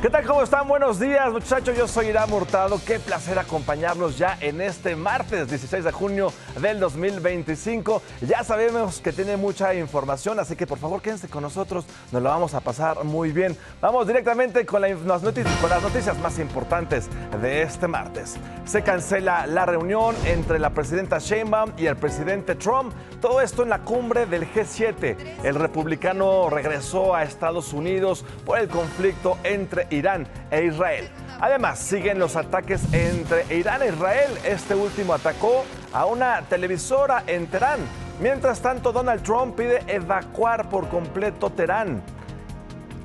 ¿Qué tal? ¿Cómo están? Buenos días, muchachos. Yo soy Irán Hurtado. Qué placer acompañarlos ya en este martes 16 de junio del 2025. Ya sabemos que tiene mucha información, así que por favor quédense con nosotros. Nos lo vamos a pasar muy bien. Vamos directamente con las noticias más importantes de este martes. Se cancela la reunión entre la presidenta Sheinbaum y el presidente Trump. Todo esto en la cumbre del G7. El republicano regresó a Estados Unidos por el conflicto entre Irán e Israel. Además, siguen los ataques entre Irán e Israel. Este último atacó a una televisora en Teherán. Mientras tanto, Donald Trump pide evacuar por completo Teherán.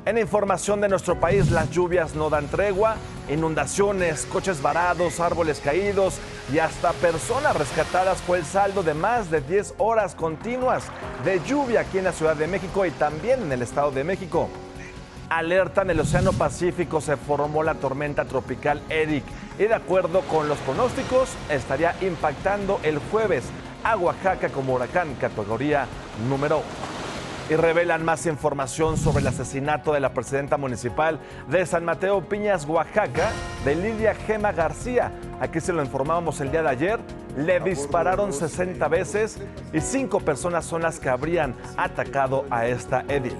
En información de nuestro país, las lluvias no dan tregua. Inundaciones, coches varados, árboles caídos y hasta personas rescatadas fue el saldo de más de 10 horas continuas de lluvia aquí en la Ciudad de México y también en el Estado de México. Alerta en el Océano Pacífico, se formó la tormenta tropical Eric y de acuerdo con los pronósticos estaría impactando el jueves a Oaxaca como huracán categoría número 1. Y revelan más información sobre el asesinato de la presidenta municipal de San Mateo Piñas, Oaxaca, de Lidia Gema García. Aquí se lo informábamos el día de ayer. Le dispararon 60 veces y 5 personas son las que habrían atacado a esta edil.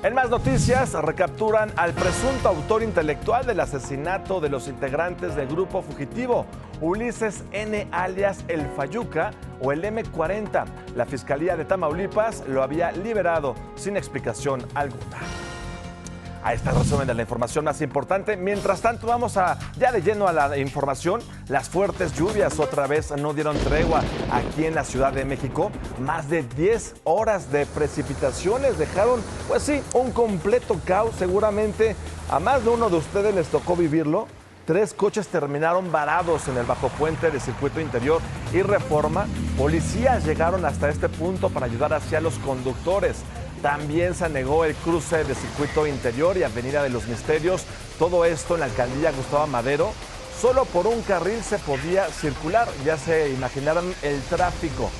En más noticias, recapturan al presunto autor intelectual del asesinato de los integrantes del grupo fugitivo, Ulises N. alias El Fayuca o el M40. La Fiscalía de Tamaulipas lo había liberado sin explicación alguna. Ahí está el resumen de la información más importante. Mientras tanto, vamos ya de lleno a la información. Las fuertes lluvias otra vez no dieron tregua aquí en la Ciudad de México. Más de 10 horas de precipitaciones dejaron, pues sí, un completo caos. Seguramente a más de uno de ustedes les tocó vivirlo. 3 coches terminaron varados en el bajo puente del Circuito Interior y Reforma. Policías llegaron hasta este punto para ayudar hacia los conductores. También se negó el cruce de Circuito Interior y Avenida de los Misterios. Todo esto en la alcaldía Gustavo Madero. Solo por un carril se podía circular. Ya se imaginarán el tráfico.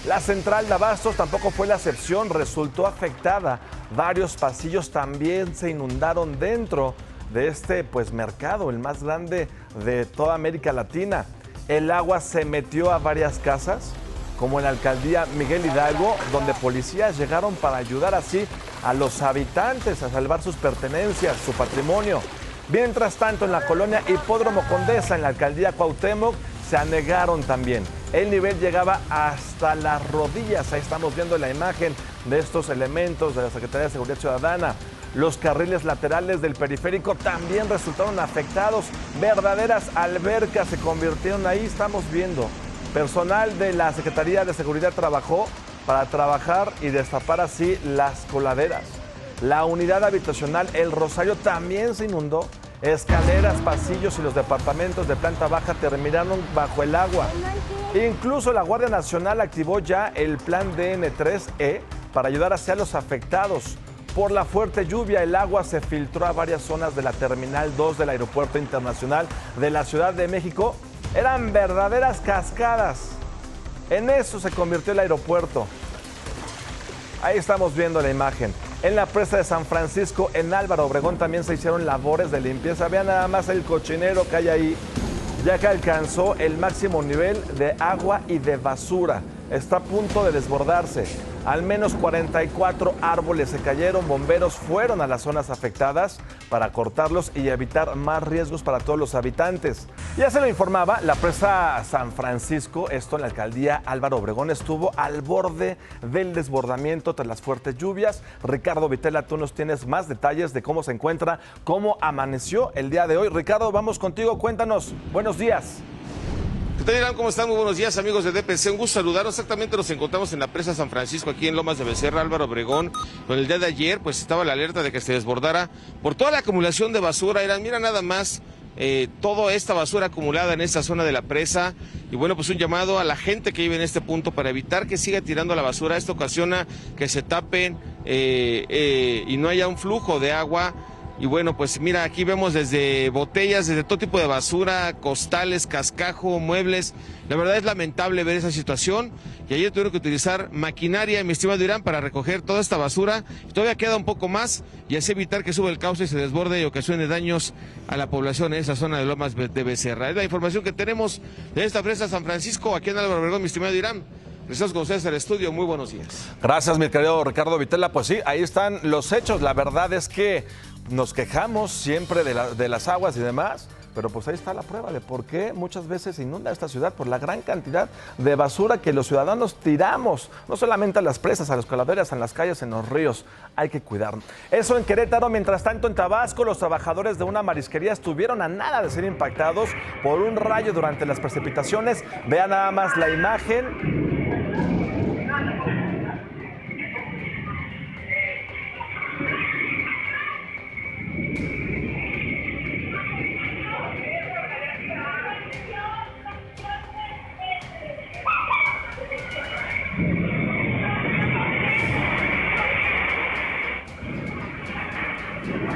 La central de Abastos tampoco fue la excepción. Resultó afectada. Varios pasillos también se inundaron dentro de este mercado, el más grande de toda América Latina. El agua se metió a varias casas, como en la alcaldía Miguel Hidalgo, donde policías llegaron para ayudar así a los habitantes a salvar sus pertenencias, su patrimonio. Mientras tanto, en la colonia Hipódromo Condesa, en la alcaldía Cuauhtémoc, se anegaron también. El nivel llegaba hasta las rodillas. Ahí estamos viendo la imagen de estos elementos de la Secretaría de Seguridad Ciudadana. Los carriles laterales del periférico también resultaron afectados. Verdaderas albercas se convirtieron ahí, estamos viendo. Personal de la Secretaría de Seguridad trabajó para trabajar y destapar así las coladeras. La unidad habitacional El Rosario también se inundó. Escaleras, pasillos y los departamentos de planta baja terminaron bajo el agua. Incluso la Guardia Nacional activó ya el plan DN3E para ayudar hacia los afectados. Por la fuerte lluvia, el agua se filtró a varias zonas de la Terminal 2 del Aeropuerto Internacional de la Ciudad de México. Eran verdaderas cascadas. En eso se convirtió el aeropuerto. Ahí estamos viendo la imagen. En la presa de San Francisco, en Álvaro Obregón, también se hicieron labores de limpieza. Vean nada más el cochinero que hay ahí, ya que alcanzó el máximo nivel de agua y de basura. Está a punto de desbordarse. Al menos 44 árboles se cayeron. Bomberos fueron a las zonas afectadas para cortarlos y evitar más riesgos para todos los habitantes. Ya se lo informaba, la presa San Francisco, esto en la alcaldía Álvaro Obregón, estuvo al borde del desbordamiento tras las fuertes lluvias. Ricardo Vitela, tú nos tienes más detalles de cómo se encuentra, cómo amaneció el día de hoy. Ricardo, vamos contigo, cuéntanos. Buenos días. ¿Qué tal, Irán? ¿Cómo están? Muy buenos días, amigos de DPC. Un gusto saludarlos. Exactamente nos encontramos en la presa San Francisco, aquí en Lomas de Becerra, Álvaro Obregón. Con el día de ayer, pues estaba la alerta de que se desbordara por toda la acumulación de basura. Irán, mira nada más toda esta basura acumulada en esta zona de la presa. Y bueno, pues un llamado a la gente que vive en este punto para evitar que siga tirando la basura. Esto ocasiona que se tapen y no haya un flujo de agua. Y bueno, pues mira, aquí vemos desde botellas, desde todo tipo de basura, costales, cascajo, muebles. La verdad es lamentable ver esa situación. Y ayer tuvieron que utilizar maquinaria, mi estimado Irán, para recoger toda esta basura. Todavía queda un poco más y así evitar que suba el cauce y se desborde y ocasione daños a la población en esa zona de Lomas de Becerra. Es la información que tenemos de esta presa San Francisco, aquí en Álvaro Obregón, mi estimado Irán. Regresamos con ustedes al estudio. Muy buenos días. Gracias, mi querido Ricardo Vitela. Pues sí, ahí están los hechos. La verdad es que nos quejamos siempre de las aguas y demás, pero pues ahí está la prueba de por qué muchas veces se inunda esta ciudad, por la gran cantidad de basura que los ciudadanos tiramos, no solamente a las presas, a los coladeras, en las calles, en los ríos. Hay que cuidarnos. Eso en Querétaro. Mientras tanto, en Tabasco, los trabajadores de una marisquería estuvieron a nada de ser impactados por un rayo durante las precipitaciones. Vean nada más la imagen.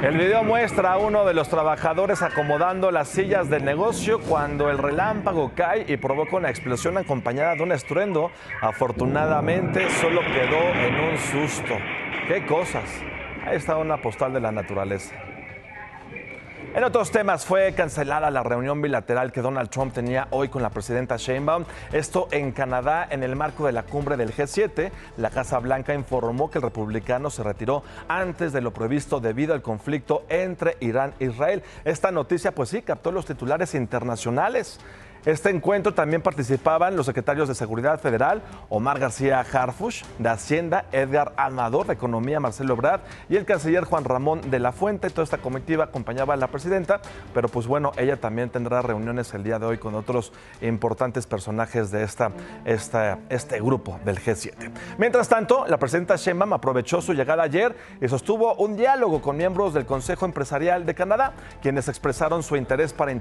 El video muestra a uno de los trabajadores acomodando las sillas del negocio cuando el relámpago cae y provoca una explosión acompañada de un estruendo. Afortunadamente solo quedó en un susto. ¡Qué cosas! Ahí está una postal de la naturaleza. En otros temas, fue cancelada la reunión bilateral que Donald Trump tenía hoy con la presidenta Sheinbaum. Esto en Canadá, en el marco de la cumbre del G7. La Casa Blanca informó que el republicano se retiró antes de lo previsto debido al conflicto entre Irán e Israel. Esta noticia, pues sí, captó los titulares internacionales. Este encuentro también participaban los secretarios de Seguridad Federal, Omar García Harfuch, de Hacienda, Edgar Amador, de Economía, Marcelo Ebrard, y el canciller Juan Ramón de la Fuente. Toda esta comitiva acompañaba a la presidenta, pero pues bueno, ella también tendrá reuniones el día de hoy con otros importantes personajes de este grupo del G7. Mientras tanto, la presidenta Sheinbaum aprovechó su llegada ayer y sostuvo un diálogo con miembros del Consejo Empresarial de Canadá, quienes expresaron su interés para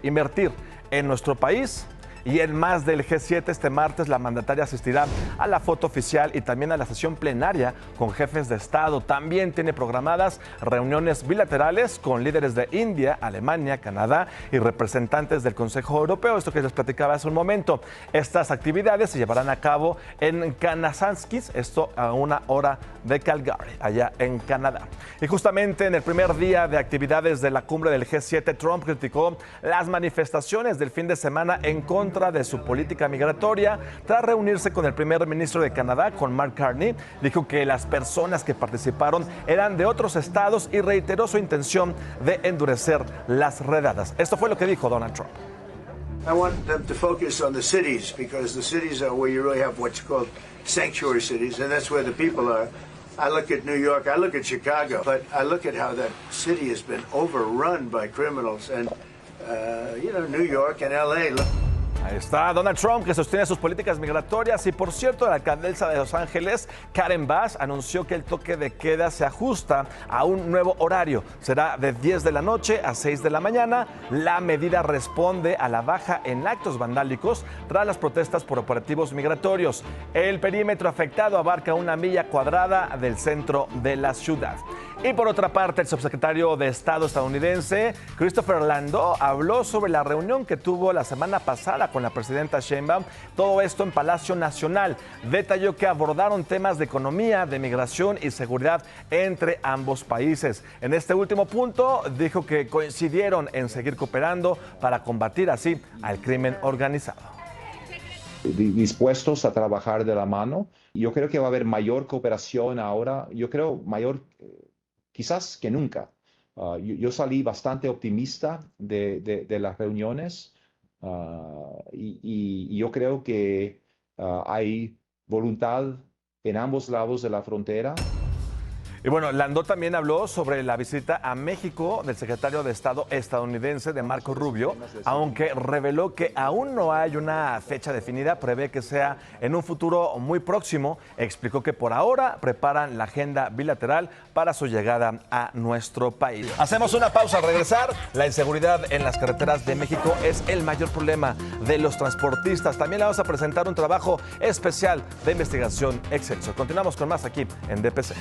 invertir en nuestro país. Y en más del G7, este martes la mandataria asistirá a la foto oficial y también a la sesión plenaria con jefes de Estado. También tiene programadas reuniones bilaterales con líderes de India, Alemania, Canadá y representantes del Consejo Europeo. Esto que les platicaba hace un momento. Estas actividades se llevarán a cabo en Kananaskis, esto a 1 hora de Calgary, allá en Canadá. Y justamente en el primer día de actividades de la cumbre del G7, Trump criticó las manifestaciones del fin de semana en contra de su política migratoria. Tras reunirse con el primer ministro de Canadá, con Mark Carney, dijo que las personas que participaron eran de otros estados y reiteró su intención de endurecer las redadas. Esto fue lo que dijo Donald Trump. I want them to focus on the cities because the cities are where you really have what's called sanctuary cities, and that's where the people are. I look at New York, I look at Chicago, but I look at how that city has been overrun by criminals, and New York and LA. Ahí está Donald Trump, que sostiene sus políticas migratorias. Y por cierto, la alcaldesa de Los Ángeles, Karen Bass, anunció que el toque de queda se ajusta a un nuevo horario. Será de 10 de la noche a 6 de la mañana. La medida responde a la baja en actos vandálicos tras las protestas por operativos migratorios. El perímetro afectado abarca 1 milla cuadrada del centro de la ciudad. Y por otra parte, el subsecretario de Estado estadounidense, Christopher Landau, habló sobre la reunión que tuvo la semana pasada con la presidenta Sheinbaum, todo esto en Palacio Nacional. Detalló que abordaron temas de economía, de migración y seguridad entre ambos países. En este último punto, dijo que coincidieron en seguir cooperando para combatir así al crimen organizado. Dispuestos a trabajar de la mano. Yo creo que va a haber mayor cooperación ahora, yo creo mayor quizás que nunca. Yo salí bastante optimista de las reuniones y yo creo que hay voluntad en ambos lados de la frontera. Y bueno, Landau también habló sobre la visita a México del secretario de Estado estadounidense de Marco Rubio, aunque reveló que aún no hay una fecha definida, prevé que sea en un futuro muy próximo. Explicó que por ahora preparan la agenda bilateral para su llegada a nuestro país. Hacemos una pausa. Al regresar, la inseguridad en las carreteras de México es el mayor problema de los transportistas. También le vamos a presentar un trabajo especial de investigación Excelsior. Continuamos con más aquí en DPC.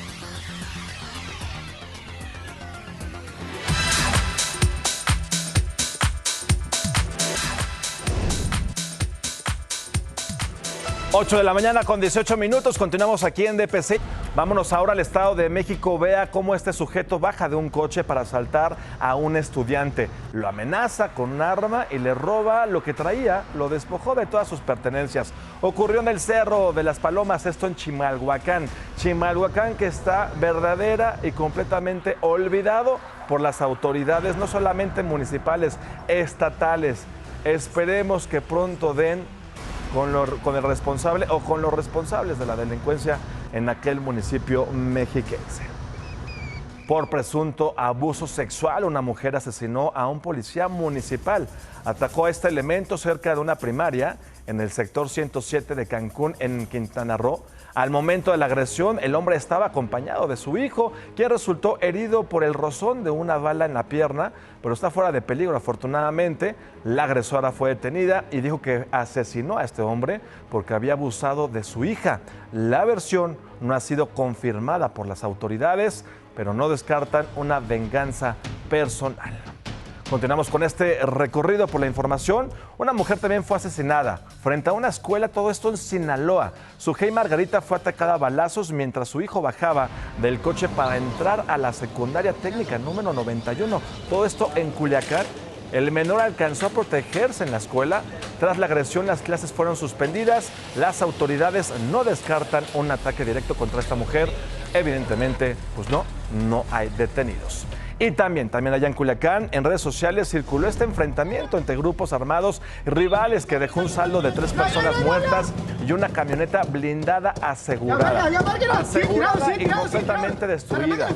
8 de la mañana con 18 minutos, continuamos aquí en DPC. Vámonos ahora al Estado de México. Vea cómo este sujeto baja de un coche para asaltar a un estudiante. Lo amenaza con un arma y le roba lo que traía, lo despojó de todas sus pertenencias. Ocurrió en el Cerro de las Palomas, esto en Chimalhuacán. Chimalhuacán que está verdadera y completamente olvidado por las autoridades, no solamente municipales, estatales. Esperemos que pronto den con el responsable o con los responsables de la delincuencia en aquel municipio mexiquense. Por presunto abuso sexual, una mujer asesinó a un policía municipal. Atacó a este elemento cerca de una primaria en el sector 107 de Cancún, en Quintana Roo. Al momento de la agresión, el hombre estaba acompañado de su hijo, quien resultó herido por el rozón de una bala en la pierna, pero está fuera de peligro. Afortunadamente, la agresora fue detenida y dijo que asesinó a este hombre porque había abusado de su hija. La versión no ha sido confirmada por las autoridades, pero no descartan una venganza personal. Continuamos con este recorrido por la información. Una mujer también fue asesinada frente a una escuela, todo esto en Sinaloa. Sujei Margarita fue atacada a balazos mientras su hijo bajaba del coche para entrar a la secundaria técnica número 91. Todo esto en Culiacán. El menor alcanzó a protegerse en la escuela. Tras la agresión, las clases fueron suspendidas. Las autoridades no descartan un ataque directo contra esta mujer. Evidentemente, pues no hay detenidos. Y también allá en Culiacán, en redes sociales circuló este enfrentamiento entre grupos armados rivales que dejó un saldo de 3 personas muertas y una camioneta blindada asegurada y completamente destruida.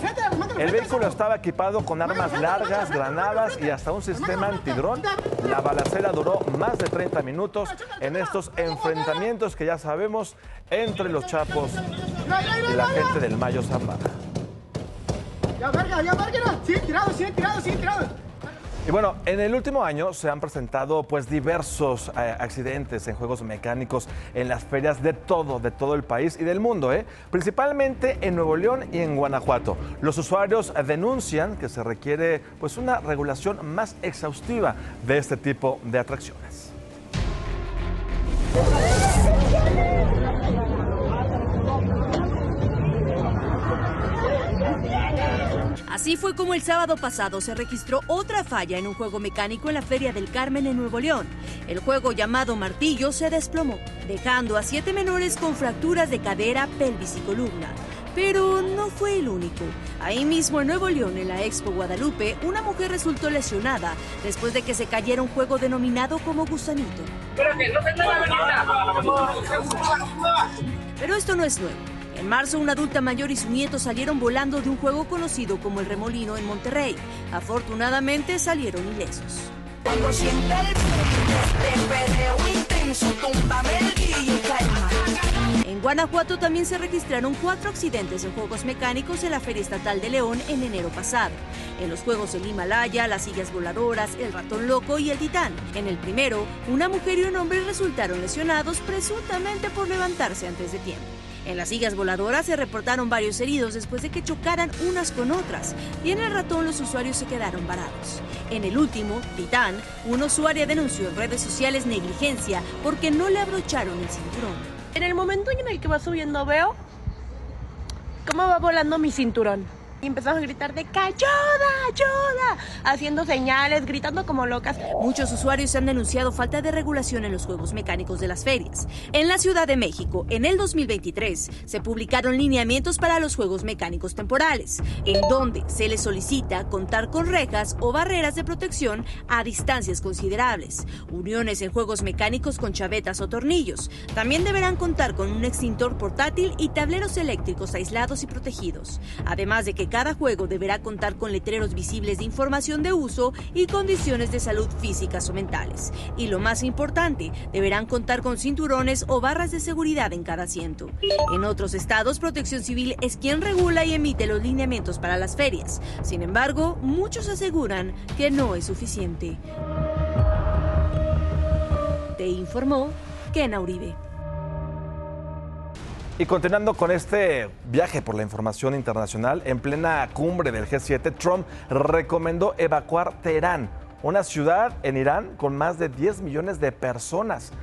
El vehículo estaba equipado con armas largas, granadas y hasta un sistema antidrón. La balacera duró más de 30 minutos en estos enfrentamientos que ya sabemos entre los Chapos y la gente del Mayo Zambada. ¡Ya, verga! ¡Sigue tirado! Y bueno, en el último año se han presentado pues diversos accidentes en juegos mecánicos en las ferias de todo el país y del mundo, principalmente en Nuevo León y en Guanajuato. Los usuarios denuncian que se requiere pues una regulación más exhaustiva de este tipo de atracciones. Así fue como el sábado pasado se registró otra falla en un juego mecánico en la Feria del Carmen en Nuevo León. El juego llamado Martillo se desplomó, dejando a 7 menores con fracturas de cadera, pelvis y columna. Pero no fue el único. Ahí mismo en Nuevo León, en la Expo Guadalupe, una mujer resultó lesionada después de que se cayera un juego denominado como Gusanito. Pero esto no es nuevo. En marzo, una adulta mayor y su nieto salieron volando de un juego conocido como el Remolino en Monterrey. Afortunadamente salieron ilesos. Cuando siente el perreo intenso, túmbame el DJ, calma. En Guanajuato también se registraron 4 accidentes en juegos mecánicos en la Feria Estatal de León en enero pasado. En los juegos el Himalaya, las sillas voladoras, el ratón loco y el titán. En el primero, una mujer y un hombre resultaron lesionados presuntamente por levantarse antes de tiempo. En las sillas voladoras se reportaron varios heridos después de que chocaran unas con otras, y en el ratón los usuarios se quedaron varados. En el último, Titán, una usuaria denunció en redes sociales negligencia porque no le abrocharon el cinturón. En el momento en el que va subiendo veo cómo va volando mi cinturón. Y empezamos a gritar de que ¡ayuda, ayuda! Haciendo señales, gritando como locas. Muchos usuarios han denunciado falta de regulación en los juegos mecánicos de las ferias. En la Ciudad de México, en el 2023, se publicaron lineamientos para los juegos mecánicos temporales, en donde se les solicita contar con rejas o barreras de protección a distancias considerables, uniones en juegos mecánicos con chavetas o tornillos. También deberán contar con un extintor portátil y tableros eléctricos aislados y protegidos, además de que cada juego deberá contar con letreros visibles de información de uso y condiciones de salud físicas o mentales. Y lo más importante, deberán contar con cinturones o barras de seguridad en cada asiento. En otros estados, Protección Civil es quien regula y emite los lineamientos para las ferias. Sin embargo, muchos aseguran que no es suficiente. Te informó Kena Uribe. Y continuando con este viaje por la información internacional, en plena cumbre del G7, Trump recomendó evacuar Teherán, una ciudad en Irán con más de 10 millones de personas.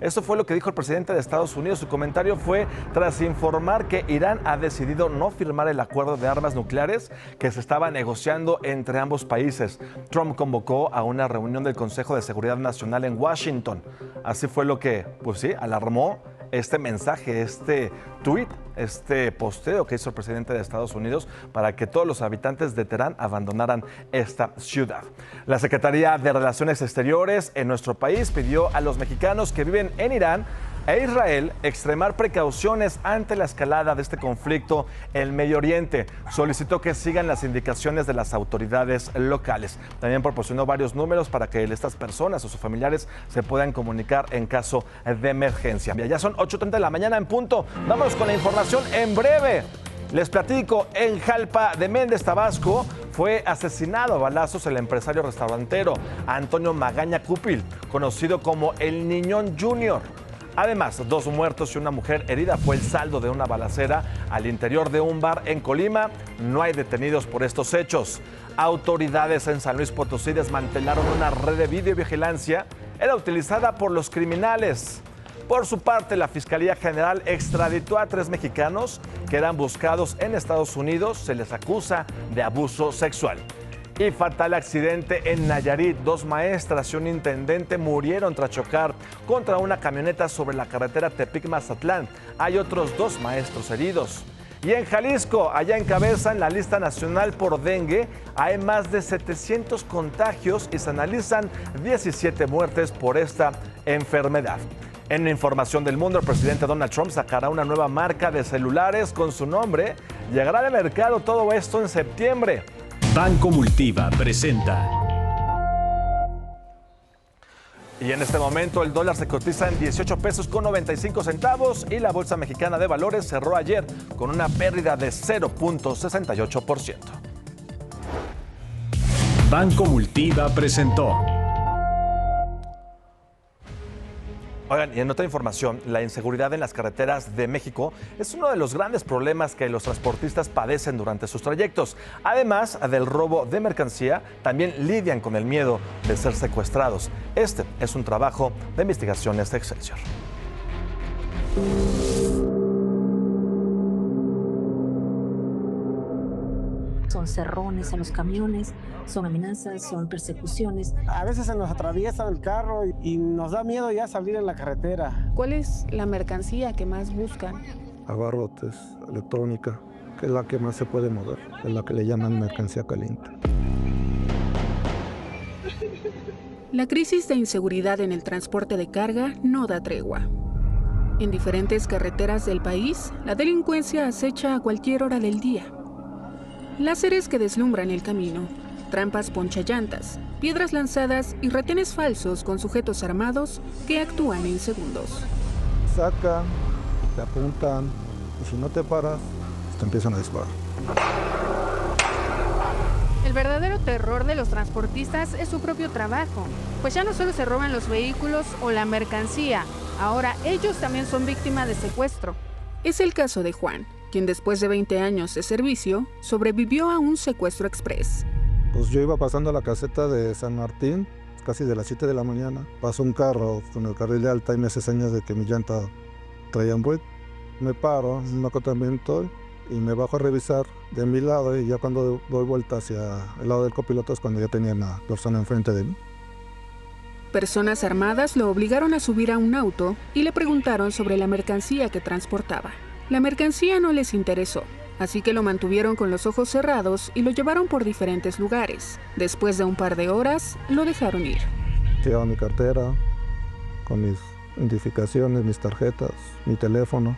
Eso fue lo que dijo el presidente de Estados Unidos. Su comentario fue tras informar que Irán ha decidido no firmar el acuerdo de armas nucleares que se estaba negociando entre ambos países. Trump convocó a una reunión del Consejo de Seguridad Nacional en Washington. Así fue lo que, pues sí, alarmó este mensaje, este tuit, este posteo que hizo el presidente de Estados Unidos para que todos los habitantes de Teherán abandonaran esta ciudad. La Secretaría de Relaciones Exteriores en nuestro país pidió a los mexicanos que viven en Irán e Israel extremar precauciones ante la escalada de este conflicto en Medio Oriente. Solicitó que sigan las indicaciones de las autoridades locales. También proporcionó varios números para que estas personas o sus familiares se puedan comunicar en caso de emergencia. Ya son 8:30 de la mañana en punto. Vámonos con la información en breve. Les platico, en Jalpa de Méndez, Tabasco, fue asesinado a balazos el empresario restaurantero Antonio Magaña Cúpil, conocido como el Niñón Junior. Además, 2 muertos y una mujer herida fue el saldo de una balacera al interior de un bar en Colima. No hay detenidos por estos hechos. Autoridades en San Luis Potosí desmantelaron una red de videovigilancia. Era utilizada por los criminales. Por su parte, la Fiscalía General extraditó a 3 mexicanos que eran buscados en Estados Unidos. Se les acusa de abuso sexual. Y fatal accidente en Nayarit. 2 maestras y un intendente murieron tras chocar contra una camioneta sobre la carretera Tepic-Mazatlán. Hay otros 2 maestros heridos. Y en Jalisco, allá encabezan la lista nacional por dengue. Hay más de 700 contagios y se analizan 17 muertes por esta enfermedad. En información del mundo, el presidente Donald Trump sacará una nueva marca de celulares con su nombre. Llegará al mercado todo esto en septiembre. Banco Multiva presenta. Y en este momento el dólar se cotiza en 18 pesos con 95 centavos y la Bolsa Mexicana de Valores cerró ayer con una pérdida de 0.68%. Banco Multiva presentó. Oigan, y en otra información, la inseguridad en las carreteras de México es uno de los grandes problemas que los transportistas padecen durante sus trayectos. Además del robo de mercancía, también lidian con el miedo de ser secuestrados. Este es un trabajo de investigaciones de Excelsior. Son cerrones en los camiones, son amenazas, son persecuciones. A veces se nos atraviesa el carro y nos da miedo ya salir en la carretera. ¿Cuál es la mercancía que más buscan? Abarrotes, electrónica, que es la que más se puede mover, es la que le llaman mercancía caliente. La crisis de inseguridad en el transporte de carga no da tregua. En diferentes carreteras del país, la delincuencia acecha a cualquier hora del día. Láseres que deslumbran el camino, trampas ponchallantas, piedras lanzadas y retenes falsos con sujetos armados que actúan en segundos. Sacan, te apuntan y si no te paras, te empiezan a disparar. El verdadero terror de los transportistas es su propio trabajo, pues ya no solo se roban los vehículos o la mercancía, ahora ellos también son víctimas de secuestro. Es el caso de Juan, quien después de 20 años de servicio, sobrevivió a un secuestro express. Pues yo iba pasando la caseta de San Martín, casi de las 7 de la mañana. Pasó un carro con el carril de alta y me hace señas de que mi llanta traía un vuelto. Me paro en un acotamiento y me bajo a revisar de mi lado y ya cuando doy vuelta hacia el lado del copiloto es cuando ya tenía una persona enfrente de mí. Personas armadas lo obligaron a subir a un auto y le preguntaron sobre la mercancía que transportaba. La mercancía no les interesó, así que lo mantuvieron con los ojos cerrados y lo llevaron por diferentes lugares. Después de un par de horas, lo dejaron ir. Llevaba mi cartera, con mis identificaciones, mis tarjetas, mi teléfono.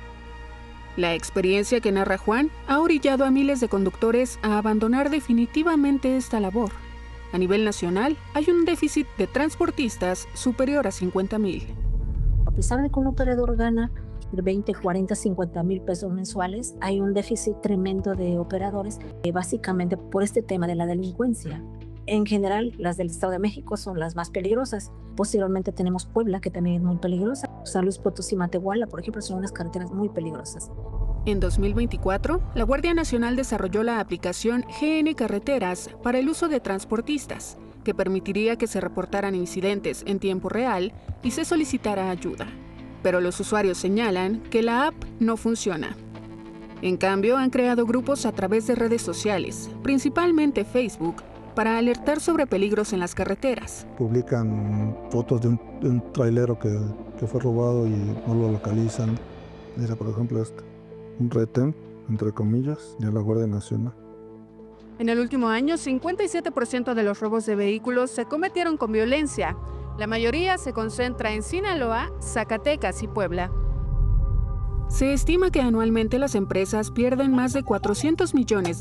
La experiencia que narra Juan ha orillado a miles de conductores a abandonar definitivamente esta labor. A nivel nacional, hay un déficit de transportistas superior a 50,000. A pesar de que un operador gana 20, 40, 50 mil pesos mensuales, hay un déficit tremendo de operadores, básicamente por este tema de la delincuencia. En general, las del Estado de México son las más peligrosas. Posteriormente tenemos Puebla, que también es muy peligrosa. San Luis Potosí, Matehuala, por ejemplo, son unas carreteras muy peligrosas. En 2024, la Guardia Nacional desarrolló la aplicación GN Carreteras para el uso de transportistas, que permitiría que se reportaran incidentes en tiempo real y se solicitara ayuda. pero los usuarios señalan que la app no funciona. En cambio, han creado grupos a través de redes sociales, principalmente Facebook, para alertar sobre peligros en las carreteras. Publican fotos de un trailero que fue robado y no lo localizan. Mira, por ejemplo, un retén, entre comillas, de la Guardia Nacional. En el último año, 57% de los robos de vehículos se cometieron con violencia. La mayoría se concentra en Sinaloa, Zacatecas y Puebla. Se estima que anualmente las empresas pierden más de $400 millones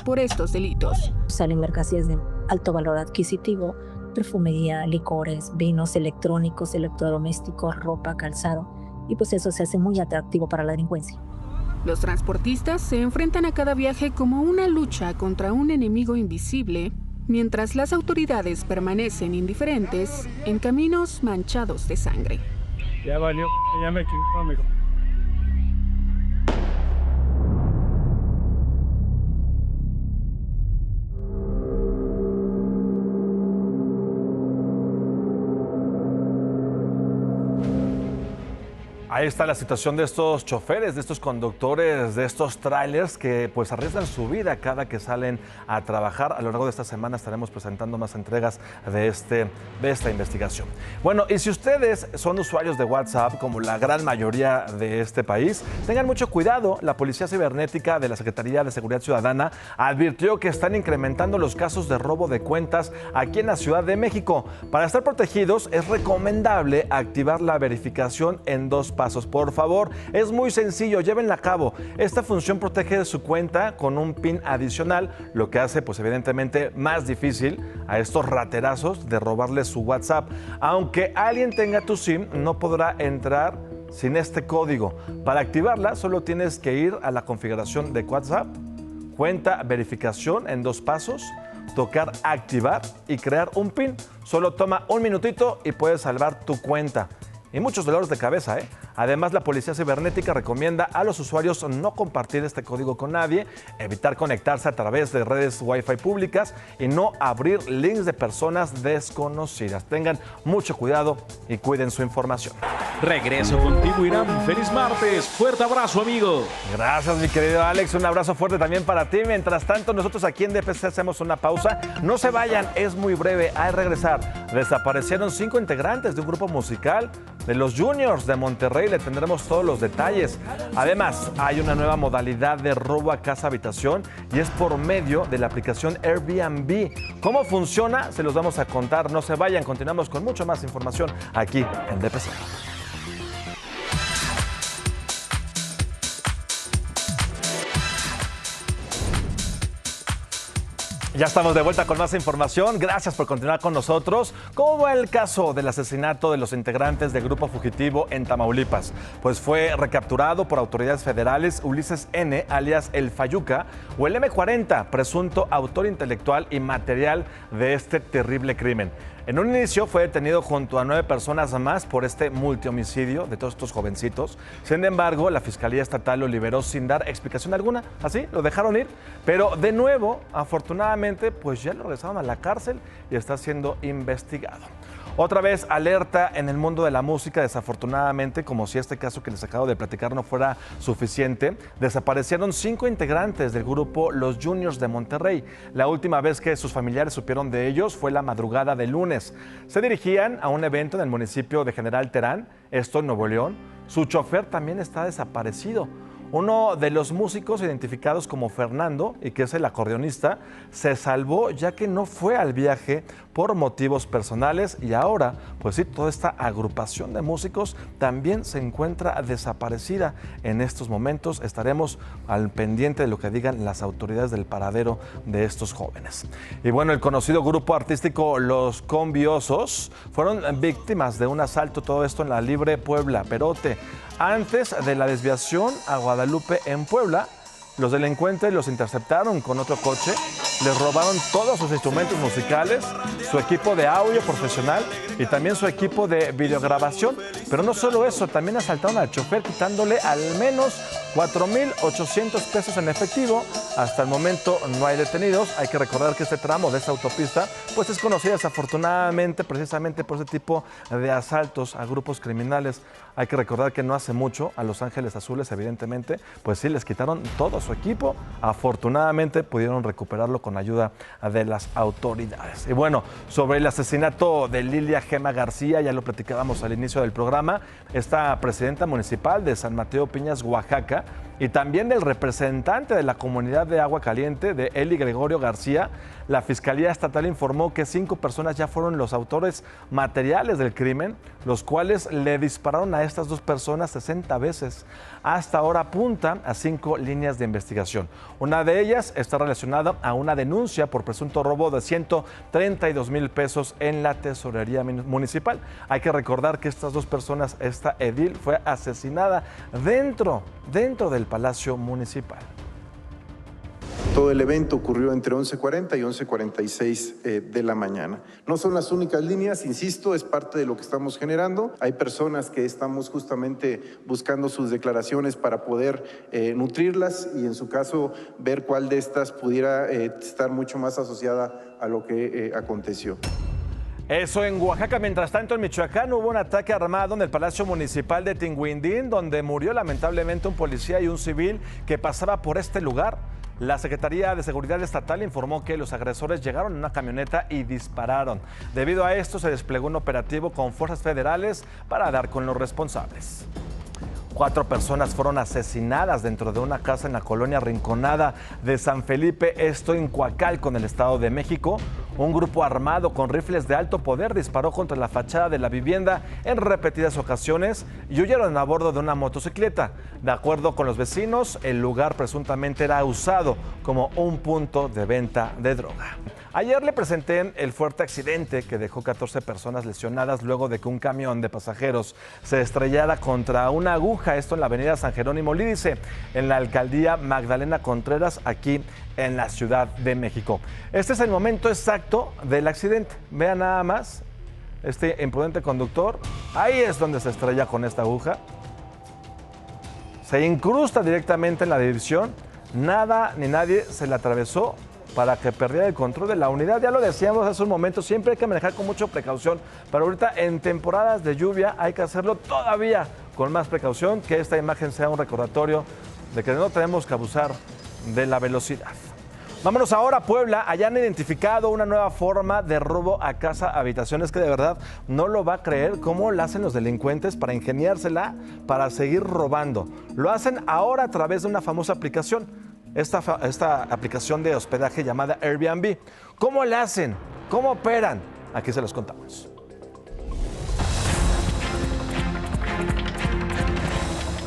por estos delitos. Salen mercancías de alto valor adquisitivo, perfumería, licores, vinos, electrónicos, electrodomésticos, ropa, calzado, y pues eso se hace muy atractivo para la delincuencia. Los transportistas se enfrentan a cada viaje como una lucha contra un enemigo invisible, mientras las autoridades permanecen indiferentes en caminos manchados de sangre. Ya valió, ya me equivoqué, amigo. Ahí está la situación de estos choferes, de estos conductores, de estos trailers que pues arriesgan su vida cada que salen a trabajar. A lo largo de esta semana estaremos presentando más entregas de esta investigación. Bueno, y si ustedes son usuarios de WhatsApp, como la gran mayoría de este país, tengan mucho cuidado. La Policía Cibernética de la Secretaría de Seguridad Ciudadana advirtió que están incrementando los casos de robo de cuentas aquí en la Ciudad de México. Para estar protegidos es recomendable activar la verificación en 2 pasos. Por favor, es muy sencillo, llévenla a cabo. Esta función protege su cuenta con un PIN adicional, lo que hace pues evidentemente más difícil a estos raterazos de robarle su WhatsApp. Aunque alguien tenga tu SIM, no podrá entrar sin este código. Para activarla solo tienes que ir a la configuración de WhatsApp, cuenta verificación en 2 pasos, tocar activar y crear un PIN. Solo toma un minutito y puedes salvar tu cuenta. Y muchos dolores de cabeza, ¿eh? Además, la Policía Cibernética recomienda a los usuarios no compartir este código con nadie, evitar conectarse a través de redes Wi-Fi públicas y no abrir links de personas desconocidas. Tengan mucho cuidado y cuiden su información. Regreso contigo, Irán. ¡Feliz martes! ¡Fuerte abrazo, amigo! Gracias, mi querido Alex. Un abrazo fuerte también para ti. Mientras tanto, nosotros aquí en DPC hacemos una pausa. No se vayan, es muy breve. Al regresar, desaparecieron 5 integrantes de un grupo musical de los Juniors de Monterrey. Le tendremos todos los detalles. Además, hay una nueva modalidad de robo a casa habitación y es por medio de la aplicación Airbnb. ¿Cómo funciona? Se los vamos a contar. No se vayan, continuamos con mucho más información aquí en DPC. Ya estamos de vuelta con más información. Gracias por continuar con nosotros. ¿Cómo va el caso del asesinato de los integrantes del grupo fugitivo en Tamaulipas? Pues fue recapturado por autoridades federales Ulises N., alias El Fayuca, o el M40, presunto autor intelectual y material de este terrible crimen. En un inicio fue detenido junto a 9 personas más por este multihomicidio de todos estos jovencitos. Sin embargo, la Fiscalía Estatal lo liberó sin dar explicación alguna. Así, lo dejaron ir. Pero de nuevo, afortunadamente, pues ya lo regresaron a la cárcel y está siendo investigado. Otra vez alerta en el mundo de la música, desafortunadamente, como si este caso que les acabo de platicar no fuera suficiente, desaparecieron 5 integrantes del grupo Los Juniors de Monterrey. La última vez que sus familiares supieron de ellos fue la madrugada del lunes. Se dirigían a un evento en el municipio de General Terán, esto en Nuevo León. Su chofer también está desaparecido. Uno de los músicos identificados como Fernando, y que es el acordeonista, se salvó ya que no fue al viaje por motivos personales y ahora, pues sí, toda esta agrupación de músicos también se encuentra desaparecida. En estos momentos estaremos al pendiente de lo que digan las autoridades del paradero de estos jóvenes. Y bueno, el conocido grupo artístico Los Combiosos fueron víctimas de un asalto, todo esto en la Libre Puebla, Perote. Antes de la desviación a Guadalupe en Puebla, los delincuentes los interceptaron con otro coche les robaron todos sus instrumentos musicales, su equipo de audio profesional y también su equipo de videograbación. Pero no solo eso, también asaltaron al chofer quitándole al menos 4,800 pesos en efectivo. Hasta el momento no hay detenidos. Hay que recordar que este tramo de esta autopista pues es conocida desafortunadamente precisamente por ese tipo de asaltos a grupos criminales. Hay que recordar que no hace mucho a Los Ángeles Azules, evidentemente, pues sí les quitaron todo su equipo. Afortunadamente pudieron recuperarlo con ayuda de las autoridades. Y bueno, sobre el asesinato de Lilia Gema García, ya lo platicábamos al inicio del programa, esta presidenta municipal de San Mateo Piñas, Oaxaca, y también del representante de la comunidad de Agua Caliente, de Eli Gregorio García, la Fiscalía Estatal informó que 5 personas ya fueron los autores materiales del crimen, los cuales le dispararon a estas 2 personas 60 veces. Hasta ahora apunta a 5 líneas de investigación. Una de ellas está relacionada a una denuncia por presunto robo de 132,000 pesos en la tesorería municipal. Hay que recordar que estas 2 personas, esta edil, fue asesinada dentro del Palacio Municipal. Todo el evento ocurrió entre 11:40 y 11:46 de la mañana. No son las únicas líneas, insisto, es parte de lo que estamos generando. Hay personas que estamos justamente buscando sus declaraciones para poder nutrirlas y en su caso ver cuál de estas pudiera estar mucho más asociada a lo que aconteció. Eso en Oaxaca. Mientras tanto, en Michoacán hubo un ataque armado en el Palacio Municipal de Tinguindín, donde murió lamentablemente un policía y un civil que pasaba por este lugar. La Secretaría de Seguridad Estatal informó que los agresores llegaron en una camioneta y dispararon. Debido a esto, se desplegó un operativo con fuerzas federales para dar con los responsables. 4 personas fueron asesinadas dentro de una casa en la colonia Rinconada de San Felipe, esto en Coacalco, en el Estado de México. Un grupo armado con rifles de alto poder disparó contra la fachada de la vivienda en repetidas ocasiones y huyeron a bordo de una motocicleta. De acuerdo con los vecinos, el lugar presuntamente era usado como un punto de venta de droga. Ayer le presenté el fuerte accidente que dejó 14 personas lesionadas luego de que un camión de pasajeros se estrellara contra una aguja, esto en la avenida San Jerónimo Lídice, en la alcaldía Magdalena Contreras, aquí en la Ciudad de México. Este es el momento exacto del accidente. Vean nada más, este imprudente conductor, ahí es donde se estrella con esta aguja. Se incrusta directamente en la división, nada ni nadie se le atravesó para que perdiera el control de la unidad. Ya lo decíamos hace un momento, siempre hay que manejar con mucha precaución, pero ahorita en temporadas de lluvia hay que hacerlo todavía con más precaución, que esta imagen sea un recordatorio de que no tenemos que abusar de la velocidad. Vámonos ahora a Puebla. Allá han identificado una nueva forma de robo a casa habitaciones que de verdad no lo va a creer cómo lo hacen los delincuentes para ingeniársela para seguir robando. Lo hacen ahora a través de una famosa aplicación, esta aplicación de hospedaje llamada Airbnb. ¿Cómo la hacen? ¿Cómo operan? Aquí se los contamos.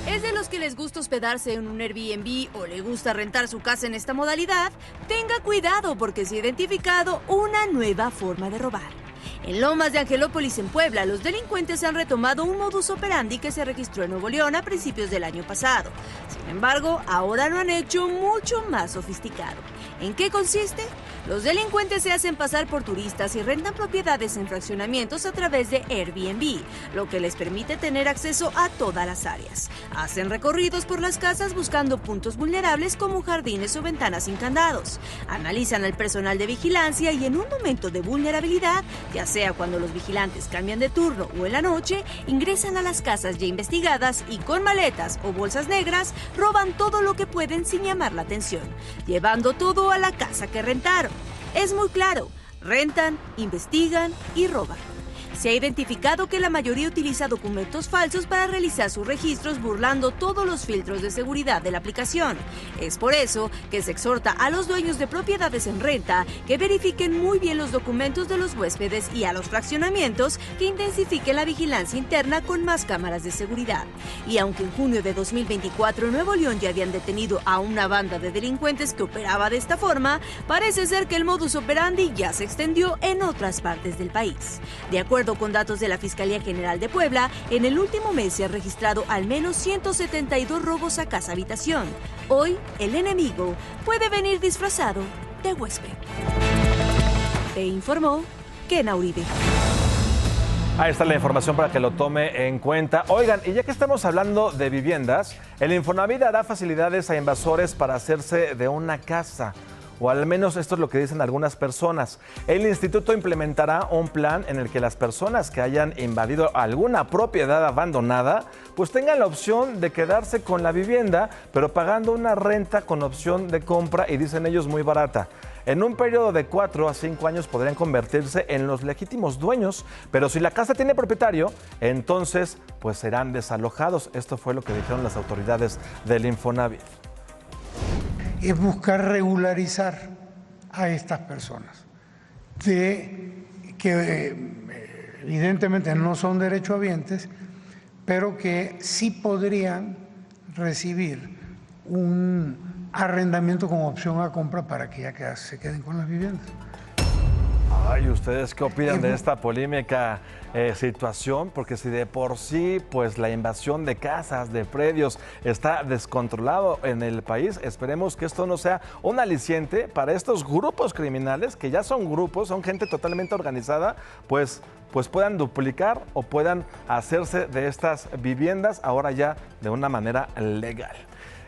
¿Es de los que les gusta hospedarse en un Airbnb o le gusta rentar su casa en esta modalidad? Tenga cuidado porque se ha identificado una nueva forma de robar. En Lomas de Angelópolis, en Puebla, los delincuentes han retomado un modus operandi que se registró en Nuevo León a principios del año pasado. Sin embargo, ahora lo han hecho mucho más sofisticado. ¿En qué consiste? Los delincuentes se hacen pasar por turistas y rentan propiedades en fraccionamientos a través de Airbnb, lo que les permite tener acceso a todas las áreas. Hacen recorridos por las casas buscando puntos vulnerables como jardines o ventanas sin candados. Analizan al personal de vigilancia y en un momento de vulnerabilidad, ya sea cuando los vigilantes cambian de turno o en la noche, ingresan a las casas ya investigadas y con maletas o bolsas negras roban todo lo que pueden sin llamar la atención, llevando todo a la casa que rentaron. Es muy claro, rentan, investigan y roban. Se ha identificado que la mayoría utiliza documentos falsos para realizar sus registros burlando todos los filtros de seguridad de la aplicación. Es por eso que se exhorta a los dueños de propiedades en renta que verifiquen muy bien los documentos de los huéspedes y a los fraccionamientos que intensifiquen la vigilancia interna con más cámaras de seguridad. Y aunque en junio de 2024 en Nuevo León ya habían detenido a una banda de delincuentes que operaba de esta forma, parece ser que el modus operandi ya se extendió en otras partes del país. De acuerdo con datos de la Fiscalía General de Puebla, en el último mes se han registrado al menos 172 robos a casa habitación. Hoy, el enemigo puede venir disfrazado de huésped. Te informó Kena Uribe. Ahí está la información para que lo tome en cuenta. Oigan, y ya que estamos hablando de viviendas, el Infonavit dará facilidades a invasores para hacerse de una casa. O al menos esto es lo que dicen algunas personas. El instituto implementará un plan en el que las personas que hayan invadido alguna propiedad abandonada pues tengan la opción de quedarse con la vivienda, pero pagando una renta con opción de compra y dicen ellos muy barata. En un periodo de 4 a 5 años podrían convertirse en los legítimos dueños, pero si la casa tiene propietario, entonces pues serán desalojados. Esto fue lo que dijeron las autoridades del Infonavit. Es buscar regularizar a estas personas, que evidentemente no son derechohabientes, pero que sí podrían recibir un arrendamiento con opción a compra para que ya se queden con las viviendas. Ay, ¿ustedes qué opinan de esta polémica situación? Porque si de por sí, pues la invasión de casas, de predios, está descontrolado en el país, esperemos que esto no sea un aliciente para estos grupos criminales, que ya son grupos, son gente totalmente organizada, pues puedan duplicar o puedan hacerse de estas viviendas ahora ya de una manera legal.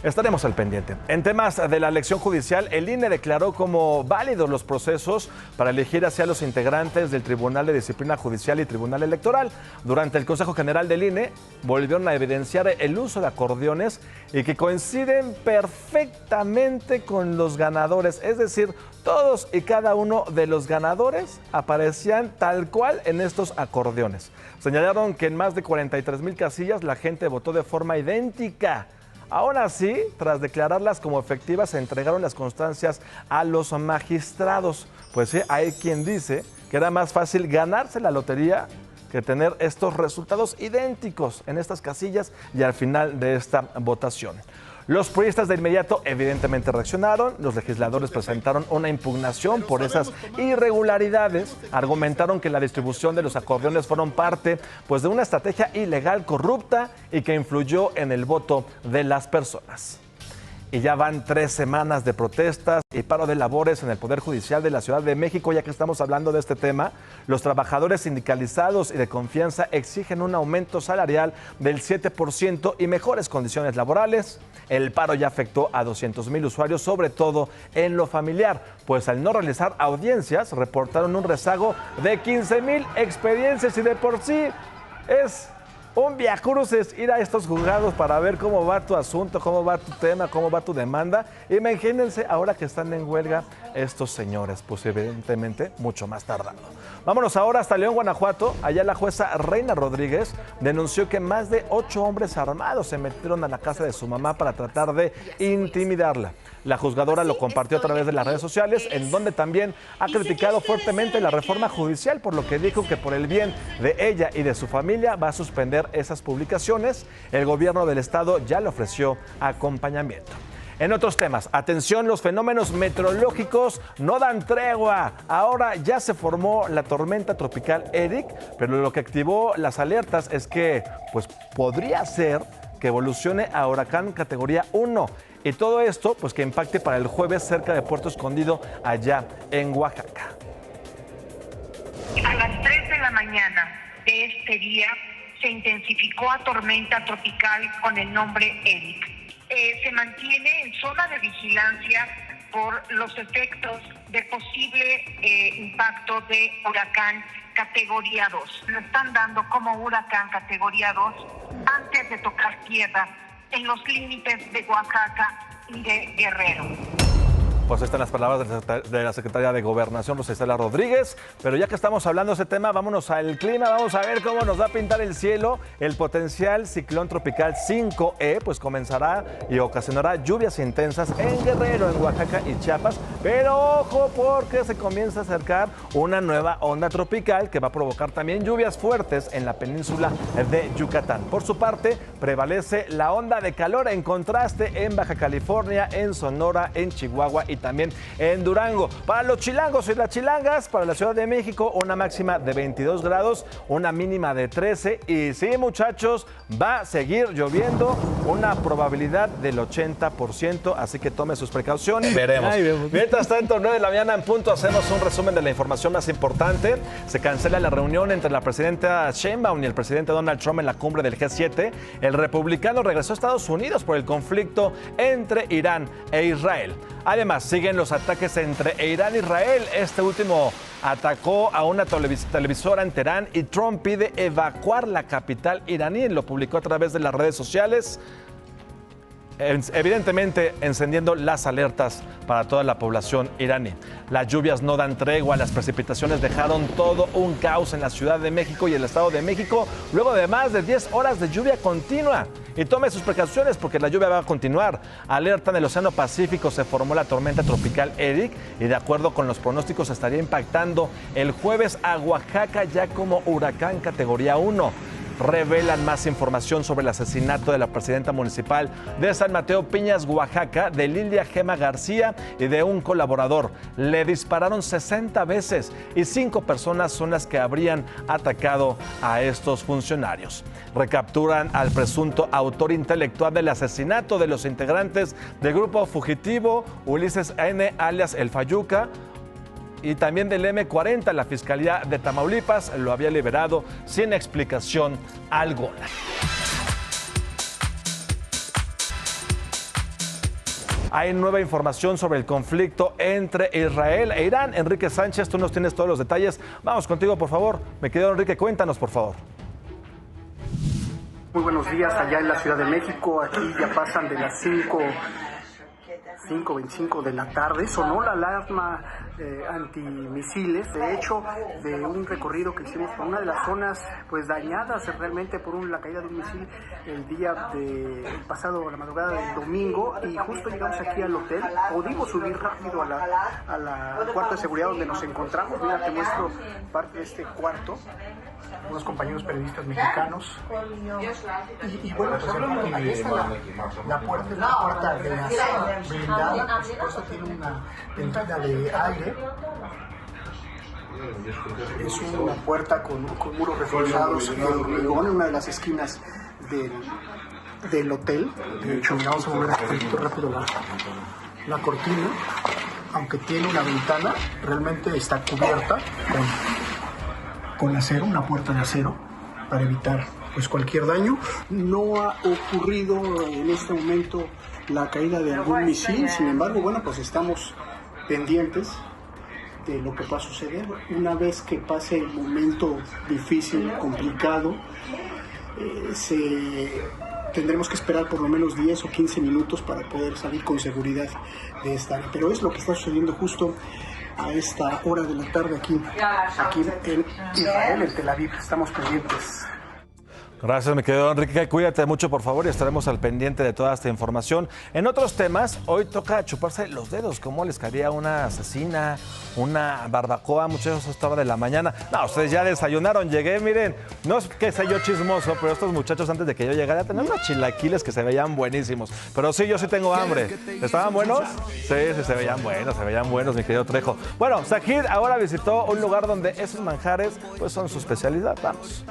Estaremos al pendiente. En temas de la elección judicial, el INE declaró como válidos los procesos para elegir hacia los integrantes del Tribunal de Disciplina Judicial y Tribunal Electoral. Durante el Consejo General del INE volvieron a evidenciar el uso de acordeones y que coinciden perfectamente con los ganadores. Es decir, todos y cada uno de los ganadores aparecían tal cual en estos acordeones. Señalaron que en más de 43,000 casillas la gente votó de forma idéntica. Aún así, tras declararlas como efectivas, se entregaron las constancias a los magistrados. Pues sí, hay quien dice que era más fácil ganarse la lotería que tener estos resultados idénticos en estas casillas y al final de esta votación. Los priistas de inmediato evidentemente reaccionaron, los legisladores presentaron una impugnación por esas irregularidades, argumentaron que la distribución de los acordeones fueron parte pues, de una estrategia ilegal corrupta y que influyó en el voto de las personas. Y ya van 3 semanas de protestas y paro de labores en el Poder Judicial de la Ciudad de México. Ya que estamos hablando de este tema, los trabajadores sindicalizados y de confianza exigen un aumento salarial del 7% y mejores condiciones laborales. El paro ya afectó a 200,000 usuarios, sobre todo en lo familiar, pues al no realizar audiencias reportaron un rezago de 15,000 expedientes y de por sí es un viacruces ir a estos juzgados para ver cómo va tu asunto, cómo va tu tema, cómo va tu demanda. Imagínense ahora que están en huelga estos señores, pues evidentemente mucho más tardado. Vámonos ahora hasta León, Guanajuato. Allá la jueza Reina Rodríguez denunció que más de 8 hombres armados se metieron a la casa de su mamá para tratar de intimidarla. La juzgadora lo compartió a través de las redes sociales, en donde también ha criticado fuertemente la reforma judicial, por lo que dijo que por el bien de ella y de su familia va a suspender esas publicaciones. El gobierno del estado ya le ofreció acompañamiento. En otros temas, atención, los fenómenos meteorológicos no dan tregua. Ahora ya se formó la tormenta tropical Eric, pero lo que activó las alertas es que pues, podría ser que evolucione a huracán categoría 1. Y todo esto, pues que impacte para el jueves cerca de Puerto Escondido, allá en Oaxaca. A las 3 de la mañana de este día se intensificó a tormenta tropical con el nombre Eric. Se mantiene en zona de vigilancia por los efectos de posible impacto de huracán categoría 2. Lo están dando como huracán categoría 2 antes de tocar tierra en los límites de Oaxaca y de Guerrero. Pues están las palabras de la secretaria de Gobernación, Rosa Isela Rodríguez. Pero ya que estamos hablando de ese tema, vámonos al clima. Vamos a ver cómo nos va a pintar el cielo. El potencial ciclón tropical 5E pues comenzará y ocasionará lluvias intensas en Guerrero, en Oaxaca y Chiapas. Pero ojo, porque se comienza a acercar una nueva onda tropical que va a provocar también lluvias fuertes en la península de Yucatán. Por su parte, prevalece la onda de calor en contraste en Baja California, en Sonora, en Chihuahua y también en Durango. Para los chilangos y las chilangas, para la Ciudad de México, una máxima de 22 grados, una mínima de 13. Y sí, muchachos, va a seguir lloviendo, una probabilidad del 80%, así que tome sus precauciones. Veremos. Mientras tanto, 9 de la mañana en punto, hacemos un resumen de la información más importante. Se cancela la reunión entre la presidenta Sheinbaum y el presidente Donald Trump en la cumbre del G7. El republicano regresó a Estados Unidos por el conflicto entre Irán e Israel. Además, siguen los ataques entre Irán e Israel. Este último atacó a una televisora en Teherán y Trump pide evacuar la capital iraní. Lo publicó a través de las redes sociales, evidentemente encendiendo las alertas para toda la población iraní. Las lluvias no dan tregua, las precipitaciones dejaron todo un caos en la Ciudad de México y el Estado de México, luego de más de 10 horas de lluvia continua. Y tome sus precauciones porque la lluvia va a continuar. Alerta en el Océano Pacífico, se formó la tormenta tropical Eric y de acuerdo con los pronósticos estaría impactando el jueves a Oaxaca ya como huracán categoría 1. Revelan más información sobre el asesinato de la presidenta municipal de San Mateo Piñas, Oaxaca, de Lilia Gema García y de un colaborador. Le dispararon 60 veces y 5 personas son las que habrían atacado a estos funcionarios. Recapturan al presunto autor intelectual del asesinato de los integrantes del grupo fugitivo Ulises N., alias El Fayuca, y también del M40. La Fiscalía de Tamaulipas lo había liberado sin explicación alguna. Hay nueva información sobre el conflicto entre Israel e Irán. Enrique Sánchez, tú nos tienes todos los detalles. Vamos contigo, por favor. Me quedo, Enrique, cuéntanos, por favor. Muy buenos días allá en la Ciudad de México. Aquí ya pasan de las 5:25 de la tarde. Sonó la alarma antimisiles, de hecho, de un recorrido que hicimos por una de las zonas pues dañadas realmente por la caída de un misil el día pasado, la madrugada del domingo, y justo llegamos aquí al hotel. Pudimos subir rápido al cuarto de seguridad donde nos encontramos. Mira, te muestro parte de este cuarto, unos compañeros periodistas mexicanos. Y bueno, pues ahí está la puerta, es una puerta de acero blindada, por supuesto tiene una ventana de aire. Es una puerta con muros reforzados de hormigón en una de las esquinas del hotel. De hecho, vamos a mover rápido la cortina. Aunque tiene una ventana, realmente está cubierta con acero, una puerta de acero, para evitar pues cualquier daño. No ha ocurrido en este momento la caída de algún misil, sin embargo, bueno, pues estamos pendientes de lo que va a suceder. Una vez que pase el momento difícil, complicado, tendremos que esperar por lo menos 10 o 15 minutos para poder salir con seguridad de esta área. Pero es lo que está sucediendo justo a esta hora de la tarde aquí en Israel, en Tel Aviv. Estamos pendientes. Gracias, mi querido Enrique. Cuídate mucho, por favor, y estaremos al pendiente de toda esta información. En otros temas, hoy toca chuparse los dedos. ¿Cómo les caería una asesina, una barbacoa? Muchachos, esta hora de la mañana. No, ustedes ya desayunaron. Llegué, miren, no es que sea yo chismoso, pero estos muchachos antes de que yo llegara tenían unos chilaquiles que se veían buenísimos. Pero sí, yo sí tengo hambre. ¿Estaban buenos? Sí, se veían buenos, mi querido Trejo. Bueno, Zahid ahora visitó un lugar donde esos manjares pues son su especialidad. Vamos.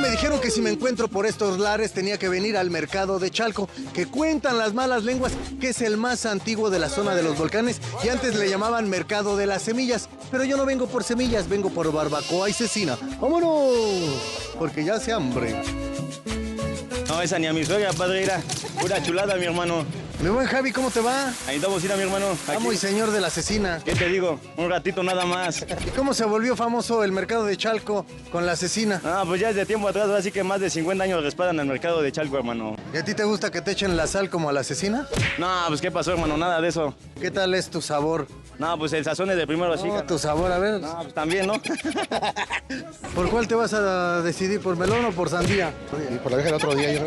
Me dijeron que si me encuentro por estos lares tenía que venir al mercado de Chalco, que cuentan las malas lenguas que es el más antiguo de la zona de los volcanes y antes le llamaban mercado de las semillas. Pero yo no vengo por semillas, vengo por barbacoa y cecina. ¡Vámonos! Porque ya hace hambre. No, esa ni a mi suegra, padre, era pura chulada, mi hermano. Mi buen Javi, ¿cómo te va? Ahí estamos, mi hermano. Amo y señor de la cecina. ¿Qué te digo? Un ratito nada más. ¿Y cómo se volvió famoso el mercado de Chalco con la cecina? Ah, pues ya desde tiempo atrás, así que más de 50 años respaldan el mercado de Chalco, hermano. ¿Y a ti te gusta que te echen la sal como a la cecina? No, pues ¿qué pasó, hermano? Nada de eso. ¿Qué tal es tu sabor? No, pues el sazón es de primero, así. Tu sabor, a ver. No, pues también, ¿no? ¿Por cuál te vas a decidir? ¿Por melón o por sandía? Y por la vieja del otro día, yo.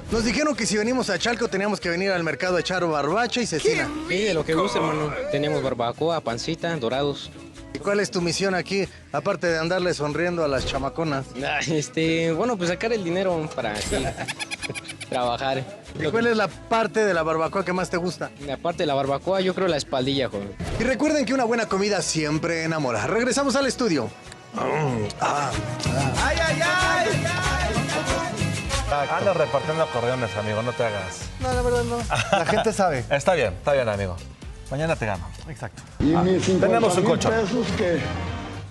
Nos dijeron que si venimos a Chalco teníamos que venir al mercado a echar barbacha y cecina. Sí, de lo que guste, hermano. Tenemos barbacoa, pancita, dorados. ¿Y cuál es tu misión aquí, aparte de andarle sonriendo a las chamaconas? Bueno, pues sacar el dinero para aquí. Trabajar. ¿Y cuál es la parte de la barbacoa que más te gusta? La parte de la barbacoa, yo creo la espaldilla, joven. Y recuerden que una buena comida siempre enamora. Regresamos al estudio. ¡Ay, ay, ay! Anda repartiendo acordeones, amigo, no te hagas. No, la verdad no. La gente sabe. Está bien, amigo. Mañana te gano. Exacto. Y mis 50,000 tenemos un colchón. pesos que